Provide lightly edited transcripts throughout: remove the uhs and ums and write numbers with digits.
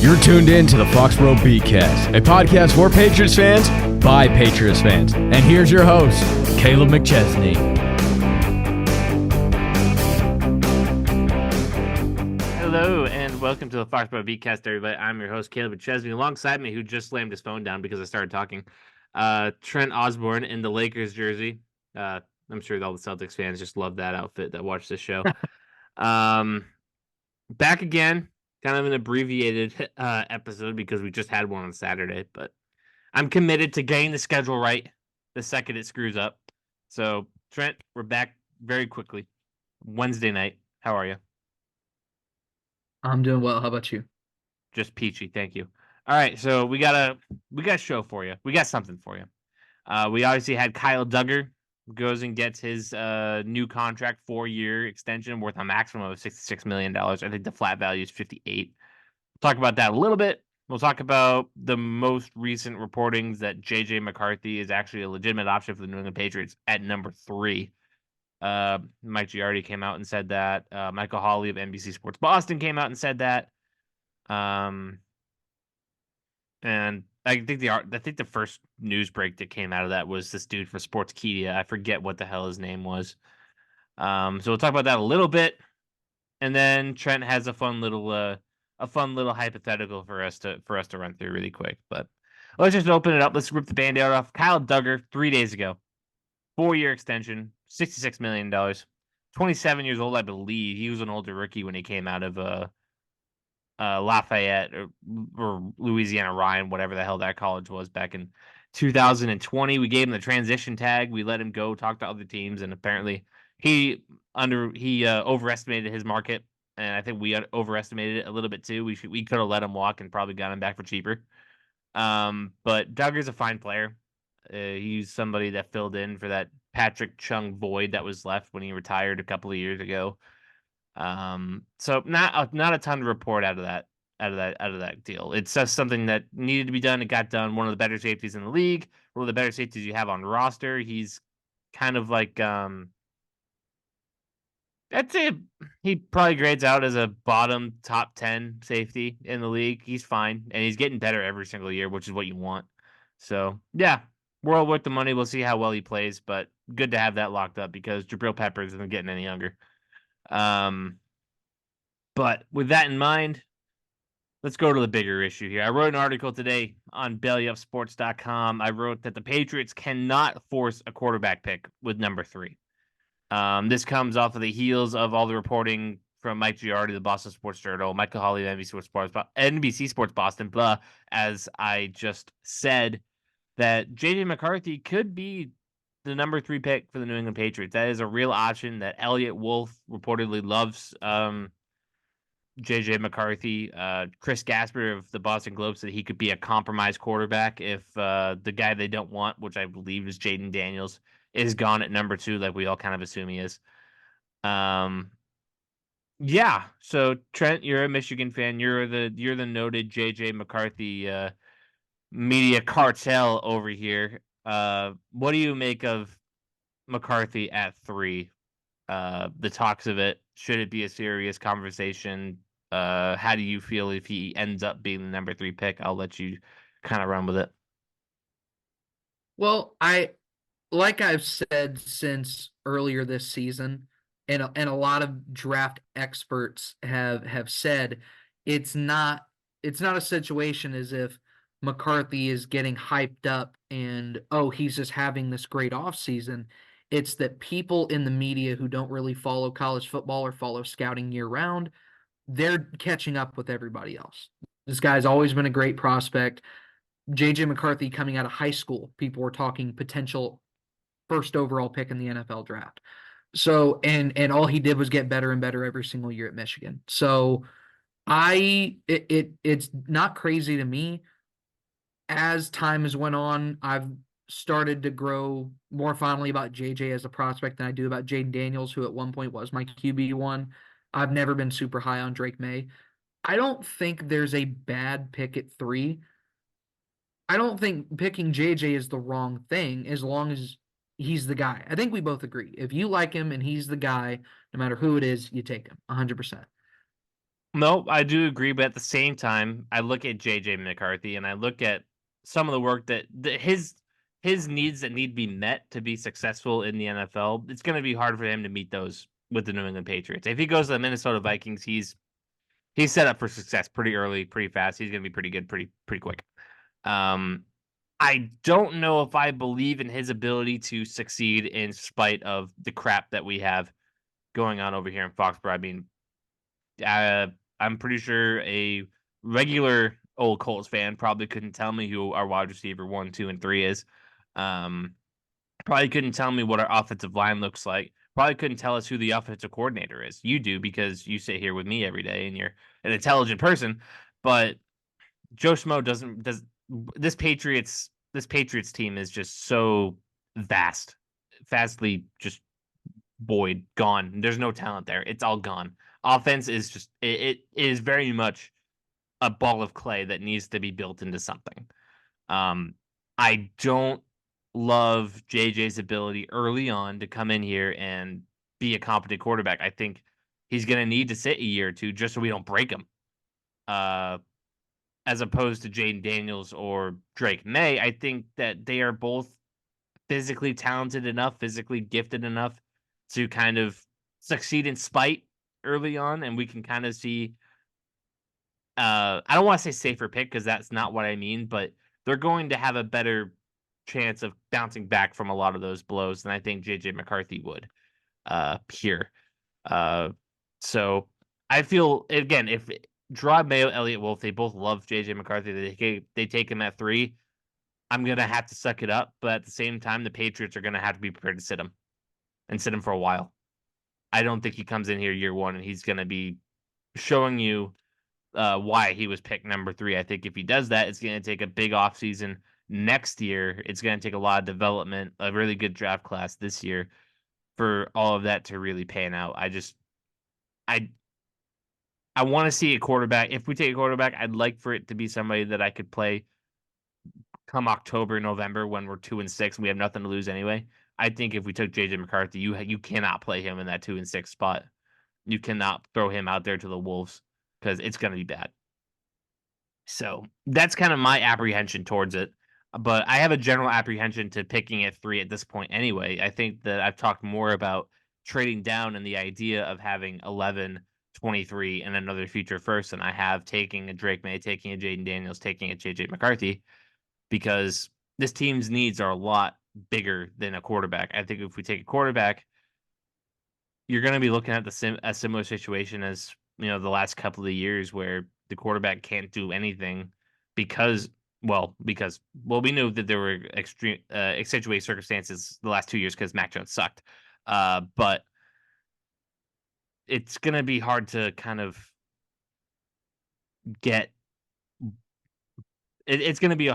You're tuned in to the Foxboro BeatCast, a podcast for Patriots fans by Patriots fans. And here's your host, Kaleb McChesney. Hello, and welcome to the Foxboro BeatCast, everybody. I'm your host, Kaleb and Trent. Alongside me, who just slammed his phone down because I started talking, Trent Osborne in the Lakers jersey. I'm sure all the Celtics fans just love that outfit that watch this show. Back again, kind of an abbreviated episode because we just had one on Saturday, but I'm committed to getting the schedule right the second it screws up. So, Trent, we're back very quickly. Wednesday night. How are you? I'm doing well. How about you? Just peachy, thank you. All right, so we got a show for you. We got something for you. We obviously had Kyle Duggar goes and gets his new contract, 4-year extension worth a maximum of $66 million. I think the flat value is 58. We'll talk about that a little bit. We'll talk about the most recent reportings that JJ McCarthy is actually a legitimate option for the New England Patriots at number 3. Mike Giardi came out and said that. Michael Hawley of NBC Sports Boston came out and said that. And I think the first news break that came out of that was this dude for Sportskeeda. I forget what the hell his name was. So we'll talk about that a little bit, and then Trent has a fun little hypothetical for us to run through really quick. But let's just open it up. Let's rip the Band-Aid off. Kyle Duggar, 3 days ago, 4-year extension, $66 million, 27 years old, I believe. He was an older rookie when he came out of Lafayette or Louisiana Ryan, whatever the hell that college was back in 2020. We gave him the transition tag. We let him go talk to other teams, and apparently he overestimated his market, and I think we overestimated it a little bit too. We could have let him walk and probably got him back for cheaper. But Duggar's a fine player. He's somebody that filled in for that Patrick Chung void that was left when he retired a couple of years ago. So not a ton to report out of that deal. It's just something that needed to be done. It got done. One of the better safeties in the league. One of the better safeties you have on roster. He's kind of like I'd say he probably grades out as a bottom top 10 safety in the league. He's fine, and he's getting better every single year, which is what you want. So yeah, well worth the money. We'll see how well he plays, but good to have that locked up because Jabril Peppers isn't getting any younger. But with that in mind, let's go to the bigger issue here. I wrote an article today on bellyupsports.com. I wrote that the Patriots cannot force a quarterback pick with number 3. This comes off of the heels of all the reporting from Mike Giardi, the Boston Sports Journal, Michael Hawley, NBC Sports Boston, blah, as I just said, that JJ McCarthy could be the number 3 pick for the New England Patriots. That is a real option that Elliot Wolf reportedly loves. JJ McCarthy, Chris Gasper of the Boston Globe said he could be a compromised quarterback if the guy they don't want, which I believe is Jaden Daniels, is gone at number 2, like we all kind of assume he is. Yeah. So Trent, you're a Michigan fan. You're the noted JJ McCarthy media cartel over here. What do you make of McCarthy at 3? The talks of it. Should it be a serious conversation? How do you feel if he ends up being the number 3 pick? I'll let you kind of run with it. Well, like I've said since earlier this season, and a lot of draft experts have said, it's not a situation as if McCarthy is getting hyped up and he's just having this great offseason. It's that people in the media who don't really follow college football or follow scouting year round, they're catching up with everybody else. This guy's always been a great prospect. JJ McCarthy coming out of high school, people were talking potential first overall pick in the NFL draft. So, and all he did was get better and better every single year at Michigan. So it's not crazy to me. As time has went on, I've started to grow more fondly about JJ as a prospect than I do about Jaden Daniels, who at one point was my QB1. I've never been super high on Drake May. I don't think there's a bad pick at 3. I don't think picking JJ is the wrong thing as long as he's the guy. I think we both agree. If you like him and he's the guy, no matter who it is, you take him 100%. No, I do agree, but at the same time, I look at JJ McCarthy and I look at some of the work that his needs that need to be met to be successful in the NFL. It's going to be hard for him to meet those with the New England Patriots. If he goes to the Minnesota Vikings, he's set up for success pretty early, pretty fast. He's going to be pretty good, pretty quick. Um, I don't know if I believe in his ability to succeed in spite of the crap that we have going on over here in Foxborough. I mean, uh, I'm pretty sure a regular old Colts fan probably couldn't tell me who our wide receiver 1, 2, and 3 is. Um, Probably couldn't tell me what our offensive line looks like. Probably couldn't tell us who the offensive coordinator is. You do because you sit here with me every day and you're an intelligent person. But Joe Schmo does this Patriots team is just so vastly just void, gone. There's no talent there. It's all gone. Offense is just it is very much a ball of clay that needs to be built into something. I don't love JJ's ability early on to come in here and be a competent quarterback. I think he's going to need to sit a year or two just so we don't break him. As opposed to Jaden Daniels or Drake May, I think that they are both physically talented enough, physically gifted enough to kind of succeed in spite early on, and we can kind of see. I don't want to say safer pick because that's not what I mean, but they're going to have a better chance of bouncing back from a lot of those blows than I think JJ McCarthy would here. Uh, so I feel again if Gerard Mayo, Elliott Wolf, they both love JJ McCarthy. They take him at 3. I'm gonna have to suck it up, but at the same time, the Patriots are gonna have to be prepared to sit him and sit him for a while. I don't think he comes in here year 1 and he's gonna be showing you why he was picked number 3. I think if he does that, it's gonna take a big offseason next year. It's gonna take a lot of development, a really good draft class this year for all of that to really pan out. I I want to see a quarterback. If we take a quarterback, I'd like for it to be somebody that I could play come October, November when we're 2-6 and we have nothing to lose anyway. I think if we took JJ McCarthy, you cannot play him in that 2-6 spot. You cannot throw him out there to the Wolves because it's going to be bad. So that's kind of my apprehension towards it. But I have a general apprehension to picking at 3 at this point anyway. I think that I've talked more about trading down and the idea of having 11, 23, and another future first than I have taking a Drake May, taking a Jaden Daniels, taking a JJ McCarthy, because this team's needs are a lot bigger than a quarterback. I think if we take a quarterback, you're going to be looking at a similar situation as the last couple of years where the quarterback can't do anything because we knew that there were extreme extenuating circumstances the last 2 years because Mac Jones sucked, but it's going to be hard to kind of get. It's going to be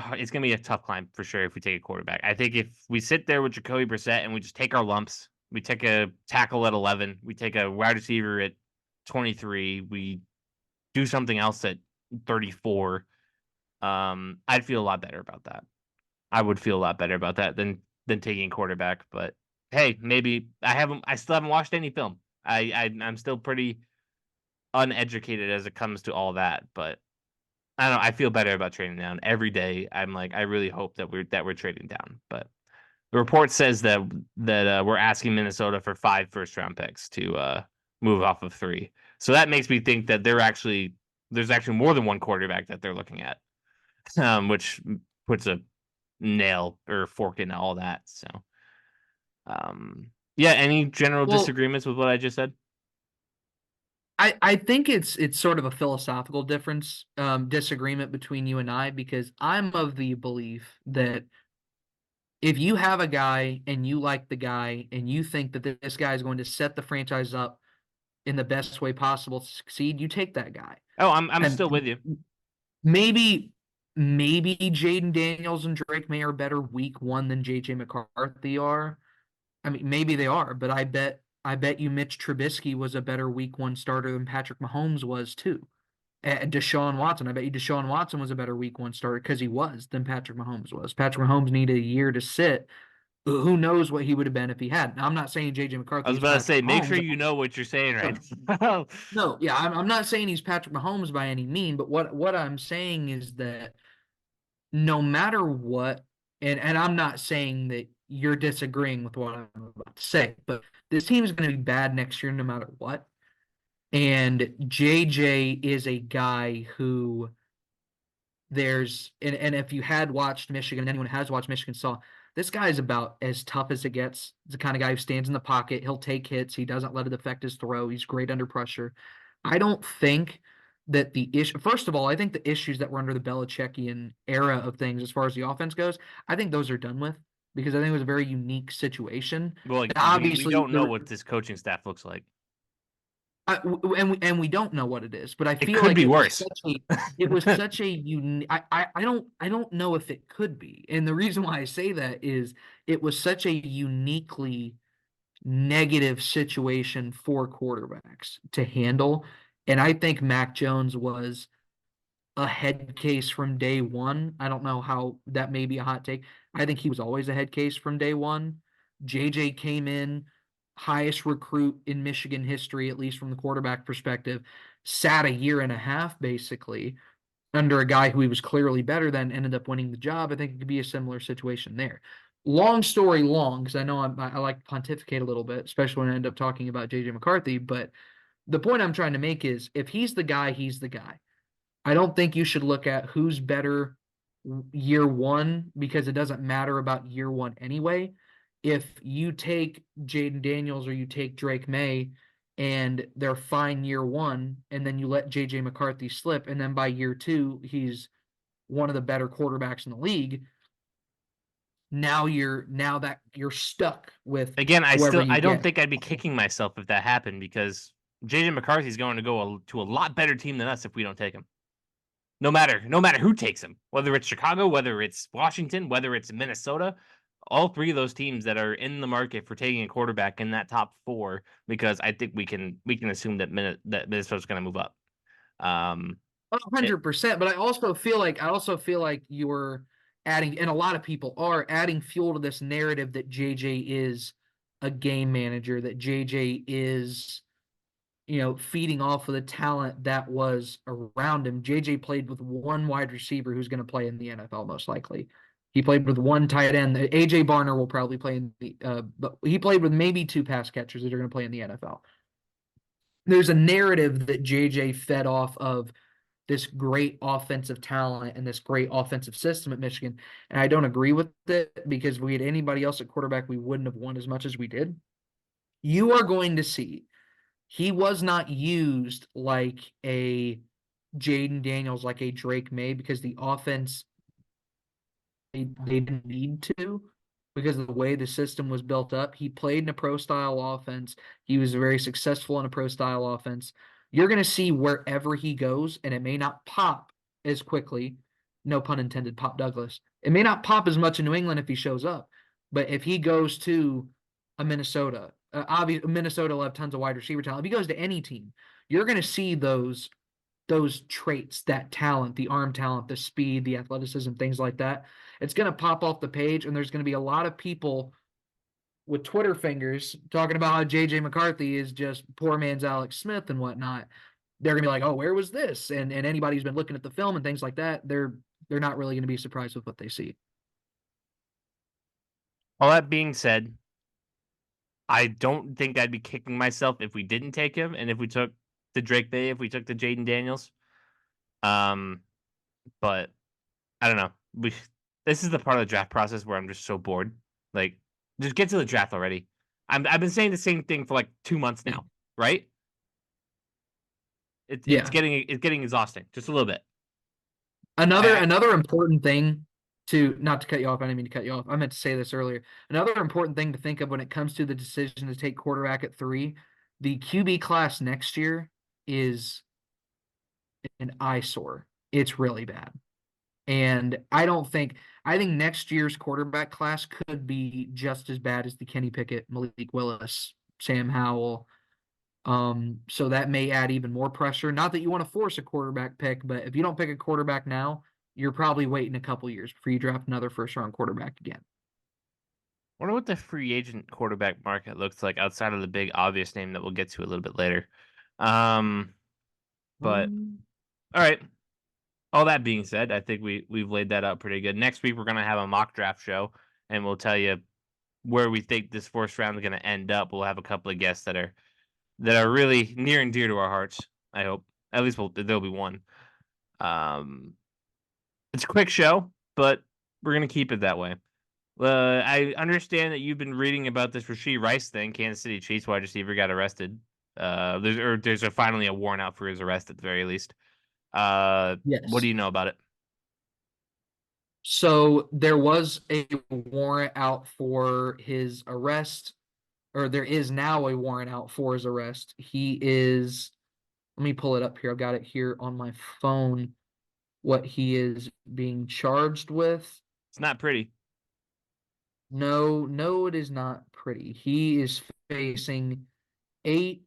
a tough climb for sure if we take a quarterback. I think if we sit there with Jacoby Brissett and we just take our lumps, we take a tackle at 11, we take a wide receiver at 23, we do something else at 34. I'd feel a lot better about that. I would feel a lot better about that than taking quarterback. But hey, maybe I still haven't watched any film. I'm still pretty uneducated as it comes to all that. But I don't know. I feel better about trading down every day. I'm like, I really hope that we're trading down. But the report says that we're asking Minnesota for 5 first-round picks to move off of 3. So that makes me think that there's actually more than one quarterback that they're looking at, which puts a nail or fork in all that. So, yeah. Any general disagreements with what I just said? I think it's sort of a philosophical disagreement between you and I, because I'm of the belief that if you have a guy and you like the guy and you think that this guy is going to set the franchise up in the best way possible to succeed, you take that guy. Oh, I'm still with you. Maybe Jaden Daniels and Drake May are better week 1 than JJ McCarthy are. I mean, maybe they are, but I bet you Mitch Trubisky was a better week 1 starter than Patrick Mahomes was too. And Deshaun Watson, I bet you Deshaun Watson was a better week 1 starter because he was than Patrick Mahomes was. Patrick Mahomes needed a year to sit, Who knows what he would have been if he had? Now, I'm not saying JJ I McCarthy was is about to say, Patrick make Mahomes. sure you know what you're saying right now. No, yeah, I'm not saying he's Patrick Mahomes by any mean, but what I'm saying is that no matter what, and I'm not saying that you're disagreeing with what I'm about to say, but this team is going to be bad next year no matter what. And JJ is a guy who and if you had watched Michigan, anyone has watched Michigan saw this guy is about as tough as it gets. He's the kind of guy who stands in the pocket. He'll take hits. He doesn't let it affect his throw. He's great under pressure. I don't think that the issue, first of all, I think the issues that were under the Belichickian era of things as far as the offense goes, I think those are done with because I think it was a very unique situation. Well, like, And we obviously, don't know what this coaching staff looks like. And we don't know what it is, but I It feel could like be worse. it was such a unique. I don't know if it could be, and the reason why I say that is it was such a uniquely negative situation for quarterbacks to handle, and I think Mac Jones was a head case from day one. I don't know how that may be a hot take. I think he was always a head case from day one. JJ came in, highest recruit in Michigan history, at least from the quarterback perspective, sat a year and a half basically under a guy who he was clearly better than, ended up winning the job. I think it could be a similar situation there. Long story long, because I know I like to pontificate a little bit, especially when I end up talking about JJ McCarthy. But the point I'm trying to make is if he's the guy, he's the guy. I don't think you should look at who's better year one because it doesn't matter about year one anyway. If you take Jaden Daniels or you take Drake May and they're fine year one, and then you let JJ McCarthy slip, and then by year two, he's one of the better quarterbacks in the league. Now that you're stuck with Again, whoever you I don't get. think I'd be kicking myself if that happened because JJ McCarthy is going to go to a lot better team than us if we don't take him. No matter who takes him, whether it's Chicago, whether it's Washington, whether it's Minnesota, all three of those teams that are in the market for taking a quarterback in that top four, because I think we can assume that Minnesota's going to move up. 100%, but I also feel like you're adding, and a lot of people are adding fuel to this narrative that JJ is a game manager, that JJ is, feeding off of the talent that was around him. JJ played with one wide receiver who's going to play in the NFL most likely. He played with one tight end. AJ Barner will probably play in but he played with maybe two pass catchers that are going to play in the NFL. There's a narrative that JJ fed off of this great offensive talent and this great offensive system at Michigan. And I don't agree with it because if we had anybody else at quarterback, we wouldn't have won as much as we did. You are going to see he was not used like a Jaden Daniels, like a Drake May, because the offense, they didn't need to because of the way the system was built up. He played in a pro style offense. He was very successful in a pro style offense. You're going to see wherever he goes, and it may not pop as quickly. No pun intended, Pop Douglas. It may not pop as much in New England if he shows up, but if he goes to a Minnesota, obviously Minnesota will have tons of wide receiver talent. If he goes to any team, you're going to see those traits, that talent, the arm talent, the speed, the athleticism, things like that. It's going to pop off the page, and there's going to be a lot of people with Twitter fingers talking about how JJ McCarthy is just poor man's Alex Smith and whatnot. They're going to be like, oh, where was this? And anybody who's been looking at the film and things like that, they're not really going to be surprised with what they see. All that being said, I don't think I'd be kicking myself if we didn't take him, and if we took the Drake May, if we took the Jaden Daniels. But I don't know. This is the part of the draft process where I'm just so bored. Like, just get to the draft already. I've been saying the same thing for like 2 months now, right? It's getting exhausting, just a little bit. Another important thing to, not to cut you off, I didn't mean to cut you off. I meant to say this earlier. Another important thing to think of when it comes to the decision to take quarterback at 3, the QB class next year is an eyesore. It's really bad. And I think next year's quarterback class could be just as bad as the Kenny Pickett, Malik Willis, Sam Howell. So that may add even more pressure. Not that you want to force a quarterback pick, but if you don't pick a quarterback now, you're probably waiting a couple years before you draft another first-round quarterback again. Wonder what the free agent quarterback market looks like outside of the big obvious name that we'll get to a little bit later. But all right. All that being said, I think we've laid that out pretty good. Next week we're gonna have a mock draft show, and we'll tell you where we think this first round is gonna end up. We'll have a couple of guests that are really near and dear to our hearts. I hope at least there'll be one. It's a quick show, but we're gonna keep it that way. I understand that you've been reading about this Rashee Rice thing. Kansas City Chiefs wide receiver got arrested. There's finally a warrant out for his arrest at the very least. What do Yes. you know about it? So there was a warrant out for his arrest, or there is now a warrant out for his arrest. He is, let me pull it up here. I've got it here on my phone, what he is being charged with. It's not pretty. No, it is not pretty. He is facing eight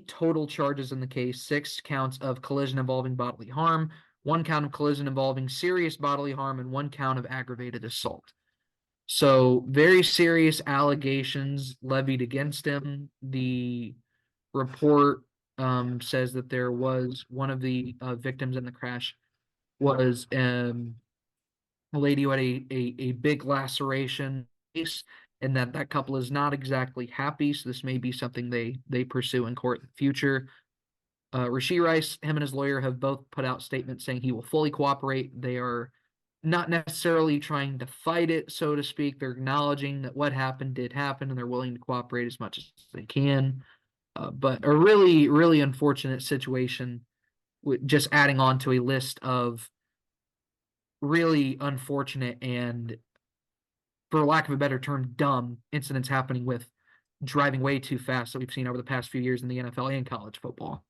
total charges in the case, 6 counts of collision involving bodily harm, 1 count of collision involving serious bodily harm, and 1 count of aggravated assault. So very serious allegations levied against him. The report says that there was one of the victims in the crash was a lady who had a big laceration face, and that couple is not exactly happy. So this may be something they pursue in court in the future. Rashee Rice, him and his lawyer have both put out statements saying he will fully cooperate. They are not necessarily trying to fight it, so to speak. They're acknowledging that what happened did happen, and they're willing to cooperate as much as they can. But a really, really unfortunate situation, just adding on to a list of really unfortunate and, for lack of a better term, dumb incidents happening with driving way too fast that we've seen over the past few years in the NFL and college football.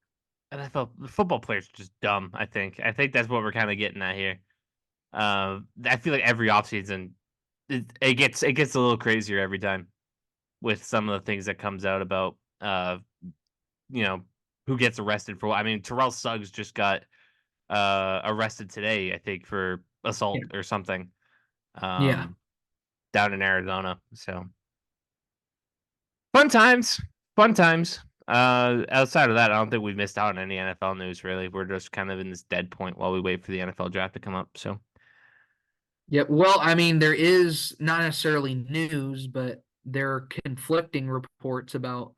NFL football players are just dumb. I think that's what we're kind of getting at here. I feel like every offseason it gets a little crazier every time with some of the things that comes out about you know, who gets arrested for what. I mean, Terrell Suggs just got arrested today, I think, for assault Yeah. or something. Yeah. Down in Arizona. So fun times. Fun times. Outside of that, I don't think we've missed out on any NFL news really. We're just kind of in this dead point while we wait for the NFL draft to come up. So Yeah. Well, I mean, there is not necessarily news, but there are conflicting reports about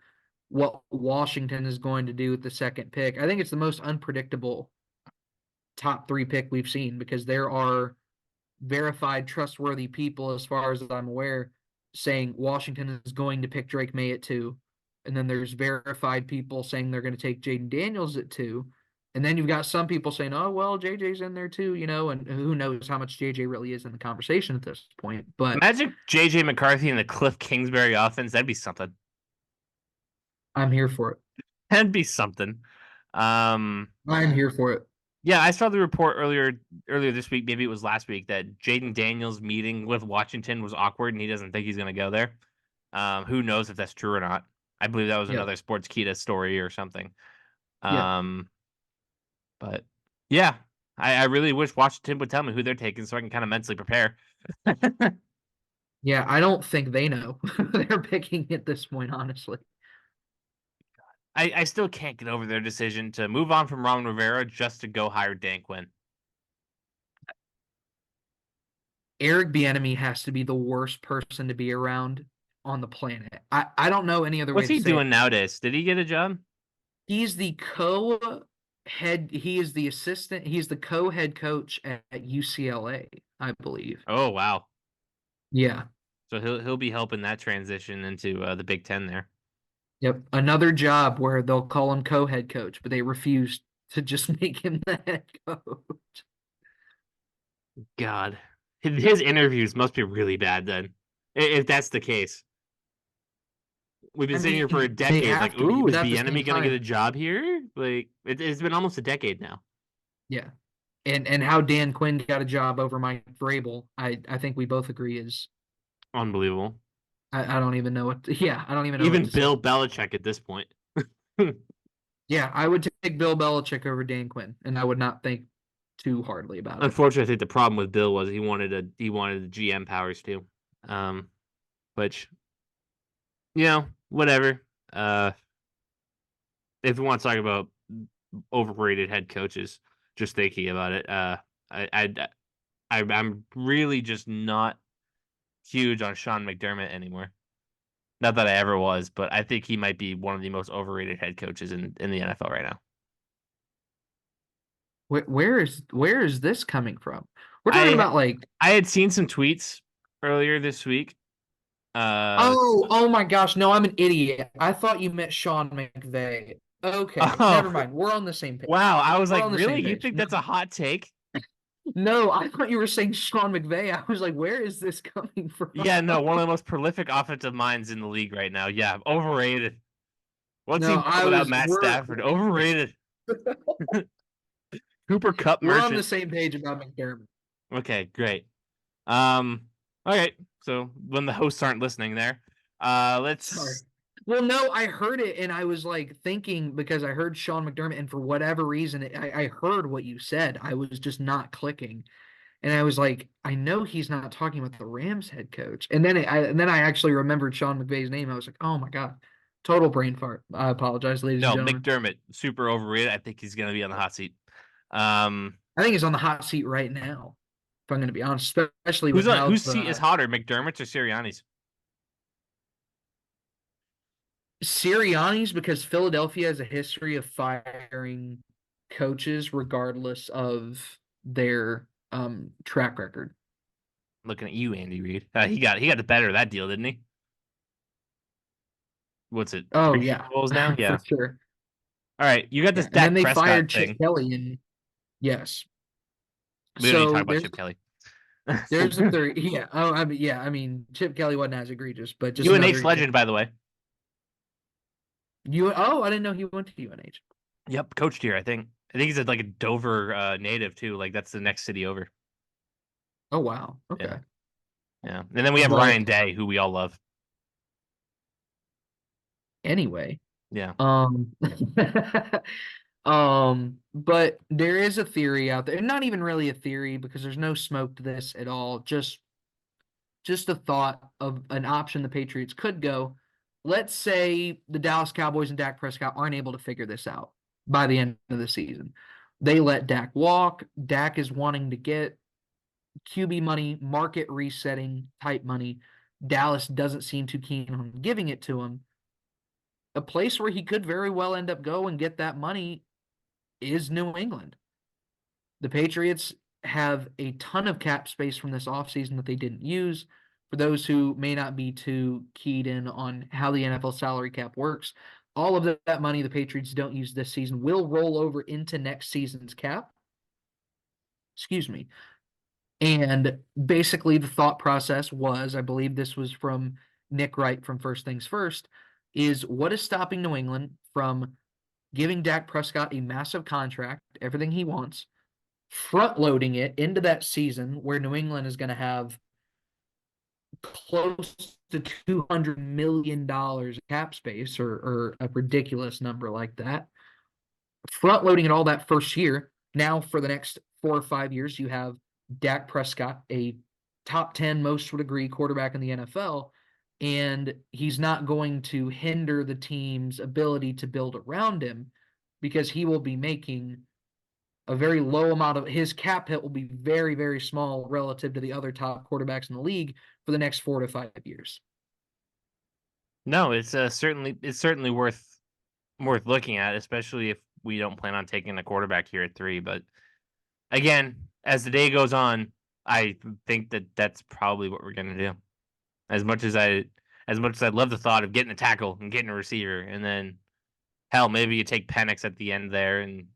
what Washington is going to do with the second pick. I think it's the most unpredictable top 3 pick we've seen, because there are verified, trustworthy people, as far as I'm aware, saying Washington is going to pick Drake May at 2. And then there's verified people saying they're going to take Jaden Daniels at 2. And then you've got some people saying, oh, well, JJ's in there too, and who knows how much JJ really is in the conversation at this point. But imagine JJ McCarthy and the Cliff Kingsbury offense. That'd be something. I'm here for it. That'd be something. I'm here for it. Yeah, I saw the report earlier this week, maybe it was last week, that Jaden Daniels' meeting with Washington was awkward and he doesn't think he's going to go there. Who knows if that's true or not? I believe that was another Sportskeeda story or something. But yeah, I really wish Washington would tell me who they're taking so I can kind of mentally prepare. Yeah, I don't think they know they're picking at this point, honestly. I still can't get over their decision to move on from Ron Rivera just to go hire Dan Quinn. Eric Bieniemy has to be the worst person to be around on the planet. I don't know any other way What's to he say doing it. nowadays? Did he get a job? He's the co-head. He is the assistant. He's the co-head coach at UCLA, I believe. Oh wow. Yeah. So he'll be helping that transition into the Big Ten there. Yep. Another job where they'll call him co-head coach, but they refuse to just make him the head coach. God, his interviews must be really bad then, if that's the case. We've been sitting here for a decade, like, ooh, is Bieniemy gonna get a job here? Like, it's been almost a decade now. Yeah, and how Dan Quinn got a job over Mike Vrabel, I think we both agree is unbelievable. I don't even know what. I don't even know. Even Bill Belichick at this point. Yeah, I would take Bill Belichick over Dan Quinn, and I would not think too hardly about it. Unfortunately, I think the problem with Bill was he wanted the GM powers too. which, whatever. If we want to talk about overrated head coaches, just thinking about it, I'm really just not huge on Sean McDermott anymore. Not that I ever was, but I think he might be one of the most overrated head coaches in the NFL right now. Where is this coming from? We're talking about like, I had seen some tweets earlier this week. oh my gosh, no, I'm an idiot. I thought you meant Sean McVay. Okay, never Oh, mind. We're on the same page. wow. I was We're like, on the really? same You page. think that's a hot take? No, I thought you were saying Sean McVay. I was like, where is this coming from? Yeah, no, one of the most prolific offensive minds in the league right now. Yeah, overrated. What's he No, done without Matt Stafford? Overrated. Cooper Cup we're on the merchant. same page about McDermott. Okay, great. All right. So when the hosts aren't listening there, let's. Sorry. Well, no, I heard it and I was like thinking because I heard Sean McDermott and for whatever reason I heard what you said. I was just not clicking. And I was like, I know he's not talking about the Rams head coach. And then I actually remembered Sean McVay's name. I was like, oh my God, total brain fart. I apologize, ladies and No, gentlemen. McDermott, super overrated. I think he's gonna be on the hot seat. I think he's on the hot seat right now, if I'm going to be honest, especially with whose seat is hotter, McDermott's or Sirianni's? Sirianni's, because Philadelphia has a history of firing coaches regardless of their track record. Looking at you, Andy Reid. He got the better of that deal, didn't he? What's it? Oh 3 yeah, Super Bowls now. Yeah. for sure. All right, you got this Yeah. And then Dak they Prescott fired thing. Chip Kelly, and yes. We don't need to So talk about Chip Kelly. there's a third. Yeah. Oh, I mean, Chip Kelly wasn't as egregious, but just UNH another legend, by the way. Oh, I didn't know he went to UNH. Yep, coached here. I think he's like a Dover native too. Like that's the next city over. Oh wow. Okay. Yeah. Yeah. And then we have But Ryan Day, who we all love. anyway, Yeah. But there is a theory out there, not even really a theory because there's no smoke to this at all. Just a thought of an option the Patriots could go. Let's say the Dallas Cowboys and Dak Prescott aren't able to figure this out by the end of the season. They let Dak walk. Dak is wanting to get QB money, market resetting type money. Dallas doesn't seem too keen on giving it to him. A place where he could very well end up go and get that money is New England. The Patriots have a ton of cap space from this offseason that they didn't use. For those who may not be too keyed in on how the NFL salary cap works, all of that money the Patriots don't use this season will roll over into next season's cap. Excuse me. And basically the thought process was, I believe this was from Nick Wright from First Things First, is what is stopping New England from giving Dak Prescott a massive contract, everything he wants, front loading it into that season where New England is going to have close to $200 million cap space or a ridiculous number like that. Front loading it all that first year. Now for the next 4 or 5 years, you have Dak Prescott, a top 10, most would agree, quarterback in the NFL. And he's not going to hinder the team's ability to build around him because he will be making a very low amount of his cap hit will be very, very small relative to the other top quarterbacks in the league for the next 4 to 5 years. No, it's certainly worth looking at, especially if we don't plan on taking a quarterback here at 3. But again, as the day goes on, I think that's probably what we're gonna do. As much as I love the thought of getting a tackle and getting a receiver, and then hell, maybe you take Penix at the end there, and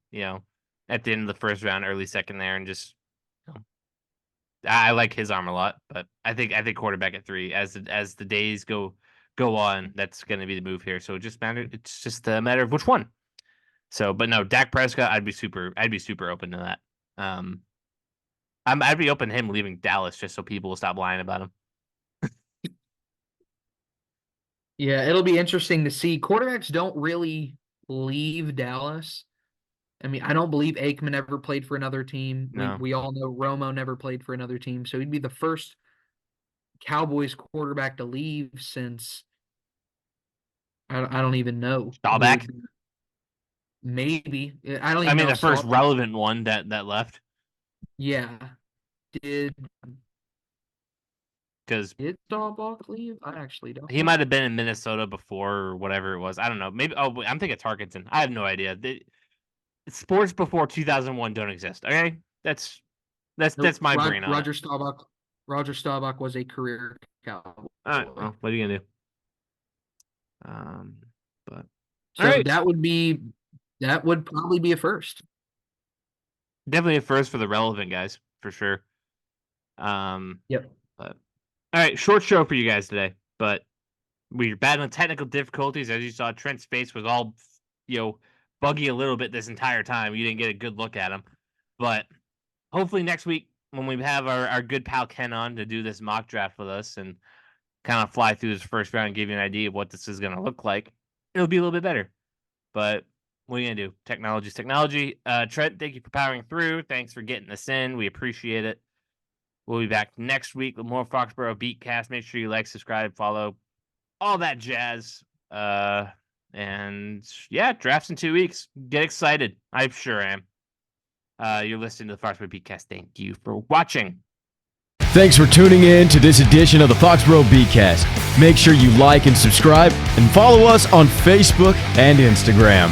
at the end of the first round, early second there, and just I like his arm a lot, but I think quarterback at 3 as the days go on, that's going to be the move here. So it's just a matter of which one. So, but no, Dak Prescott, I'd be super open to that. I'd be open to him leaving Dallas just so people will stop lying about him. Yeah, it'll be interesting to see. Quarterbacks don't really leave Dallas. I mean, I don't believe Aikman ever played for another team. No. We all know Romo never played for another team, so he'd be the first Cowboys quarterback to leave since I don't even know. Staubach? Maybe. I don't I even mean, know. the first relevant one that left. Yeah. Did Because Staubach leave? I actually don't he know. might have been in Minnesota before or whatever it was. I don't know. Maybe. Oh, wait, I'm thinking Tarkenton. I have no idea. Sports before 2001 don't exist. Okay, that's Nope. my brain on it. Roger Staubach was a career Cowboy. All right. Well, what are you gonna do? But So all right. that would probably be a first. Definitely a first for the relevant guys for sure. Yep. But all right, short show for you guys today. But we're battling technical difficulties. As you saw, Trent's face was all, buggy a little bit this entire time. You didn't get a good look at him. But hopefully next week when we have our good pal Ken on to do this mock draft with us and kind of fly through this first round and give you an idea of what this is going to look like, it'll be a little bit better. But what are you going to do? Technology's technology. Trent, thank you for powering through. Thanks for getting us in. We appreciate it. We'll be back next week with more Foxboro BeatCast. Make sure you like, subscribe, follow, all that jazz. And yeah, drafts in 2 weeks. Get excited. I sure am. You're listening to the Foxboro BeatCast. Thank you for watching. Thanks for tuning in to this edition of the Foxboro BeatCast. Make sure you like and subscribe and follow us on Facebook and Instagram.